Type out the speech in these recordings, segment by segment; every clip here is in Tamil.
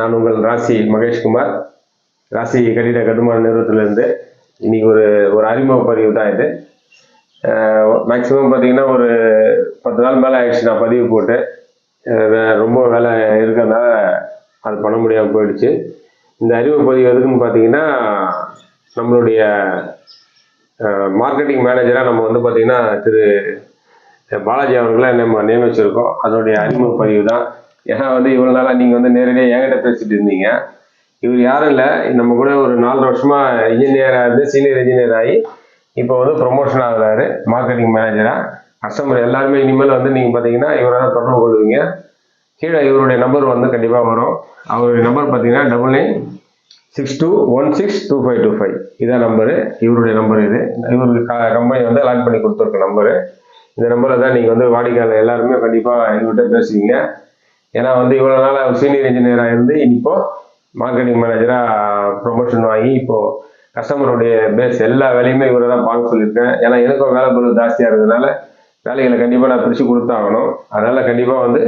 நான் உங்கள் ராசி மகேஷ்குமார், ராசி கட்டிட கட்டுமான நிறுவனத்திலிருந்து. இன்னைக்கு ஒரு அறிமுக பதிவு தான் இது. மேக்ஸிமம் பார்த்தீங்கன்னா ஒரு 10 நாள் மேலே ஆயிடுச்சு நான் பதிவு போட்டு. ரொம்ப வேலை இருக்கிறதுனால அது பண்ண முடியாமல் போயிடுச்சு. இந்த அறிமுக பதிவு எதுக்குன்னு பார்த்தீங்கன்னா, நம்மளுடைய மார்க்கெட்டிங் மேனேஜராக நம்ம வந்து பார்த்தீங்கன்னா திரு பாலாஜி அவர்களை நம்ம நியமிச்சிருக்கோம். அதனுடைய அறிமுக பதிவு தான். ஏன்னா வந்து இவ்வளோ நாளாக நீங்கள் வந்து நேரடியாக என்கிட்ட பேசிட்டு இருந்தீங்க. இவர் யாரும் இல்லை, நம்ம கூட ஒரு 4 வருஷமாக இன்ஜினியராக இருந்து சீனியர் இன்ஜினியர் ஆகி இப்போ வந்து ப்ரொமோஷன் ஆகுறாரு மார்க்கெட்டிங் மேனேஜராக. கஸ்டமர் எல்லாருமே இனிமேல் வந்து நீங்கள் பார்த்தீங்கன்னா இவரை தான் தொடர்பு கொள்வீங்க. கீழே இவருடைய நம்பர் வந்து கண்டிப்பாக வரும். அவருடைய நம்பர் பார்த்தீங்கன்னா 9962162525. இதான் நம்பரு, இவருடைய நம்பர். இது இவருக்கு கம்பெனி வந்து அலாட் பண்ணி கொடுத்துருக்க நம்பரு. இந்த நம்பரில் தான் நீங்கள் வந்து வாடிக்கையாளர் எல்லாருமே கண்டிப்பாக இவர்கிட்ட பேசுவீங்க. ஏன்னா வந்து இவ்வளோ நாள் அவர் சீனியர் இன்ஜினியராக இருந்து இப்போ மார்க்கெட்டிங் மேனேஜராக ப்ரொமோஷன் வாங்கி இப்போது கஸ்டமருடைய பேஸ் எல்லா வேலையுமே இவரை தான் பார்க்க சொல்லியிருக்கேன். ஏன்னா எனக்கும் வேலை பொருள் ஜாஸ்தியாக இருக்கிறதுனால வேலைகளை கண்டிப்பாக நான் பிரித்து கொடுத்தாகணும். அதனால் கண்டிப்பாக வந்து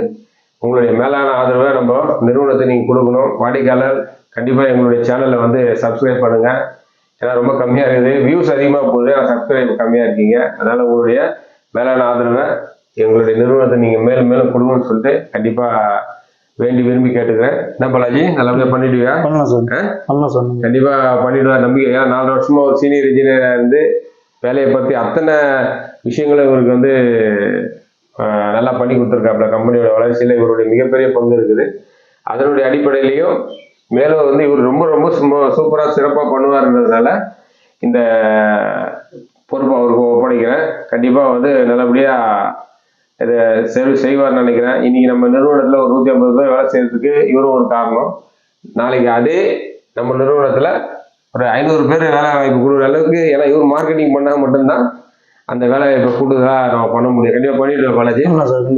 உங்களுடைய மேலான ஆதரவை நம்ம நிறுவனத்தை நீங்கள் கொடுக்கணும். வாடிக்கையாளர் கண்டிப்பாக எங்களுடைய சேனலில் வந்து சப்ஸ்கிரைப் பண்ணுங்கள். ஏன்னா ரொம்ப கம்மியாக இருக்குது, வியூஸ் அதிகமாக போகுது, ஆனால் சப்ஸ்கிரைப் கம்மியாக இருக்கீங்க. அதனால் உங்களுடைய மேலான ஆதரவை எங்களுடைய நிறுவனத்தை நீங்கள் மேலும் மேலும் கொடுங்கன்னு சொல்லிட்டு கண்டிப்பாக வேண்டி விரும்பி கேட்டுக்கிறேன். என்ன பாலாஜி, நல்லபடியாக பண்ணிடுவியா? கண்டிப்பாக பண்ணிடுவா நம்பிக்கை. ஏன்னா 4 வருஷமா ஒரு சீனியர் இன்ஜினியராக இருந்து வேலையை பற்றி அத்தனை விஷயங்களும் இவருக்கு வந்து நல்லா பண்ணி கொடுத்துருக்காப்புல. கம்பெனியோட வளர்ச்சியில் இவருடைய மிகப்பெரிய பங்கு இருக்குது. அதனுடைய அடிப்படையிலையும் மேலும் வந்து இவர் ரொம்ப ரொம்ப சூப்பராக சிறப்பாக பண்ணுவார்ன்றதுனால இந்த பொறுப்பை அவருக்கு ஒப்படைக்கிறேன். கண்டிப்பாக வந்து நல்லபடியாக இதை செய்வார்னு நினைக்கிறேன். இன்னைக்கு நம்ம நிறுவனத்தில் ஒரு 150 பேர் வேலை செய்யறதுக்கு இவரும் ஒரு காரணம். நாளைக்கு அதே நம்ம நிறுவனத்தில் ஒரு 500 பேர் வேலை வாய்ப்பு கொடுக்குற அளவுக்கு, ஏன்னா இவர் மார்க்கெட்டிங் பண்ணால் மட்டும்தான் அந்த வேலை வாய்ப்பை கூடுதலாக நம்ம பண்ண முடியும். கண்டிப்பாக பண்ணிவிடுவார் பாலாஜி.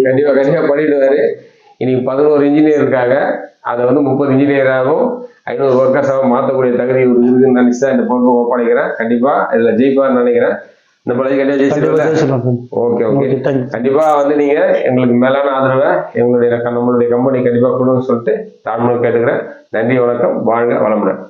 கண்டிப்பாக பண்ணிவிடுவார். இன்னைக்கு 11 இன்ஜினியர் இருக்காங்க, அதை வந்து 30 இன்ஜினியராகவும் 500 ஒர்க்கர்ஸாகவும் மாற்றக்கூடிய தகுதி இவர் இருக்குன்னு நினைச்சு தான் இந்த பொறுப்பை ஒப்படைக்கிறேன். கண்டிப்பாக இதில் ஜெயிப்பார்னு நினைக்கிறேன். இந்த பாலாஜி கண்டிப்பாக ஜெயிச்சிருக்கல. ஓகே. கண்டிப்பாக வந்து நீங்கள் எங்களுக்கு மேலான ஆதரவை நம்மளுடைய கம்பெனி கண்டிப்பாக கொடுன்னு சொல்லிட்டு தாழ்மையாக கேட்டுக்கிறேன். நன்றி, வணக்கம், வாழ்க வளமுடன்.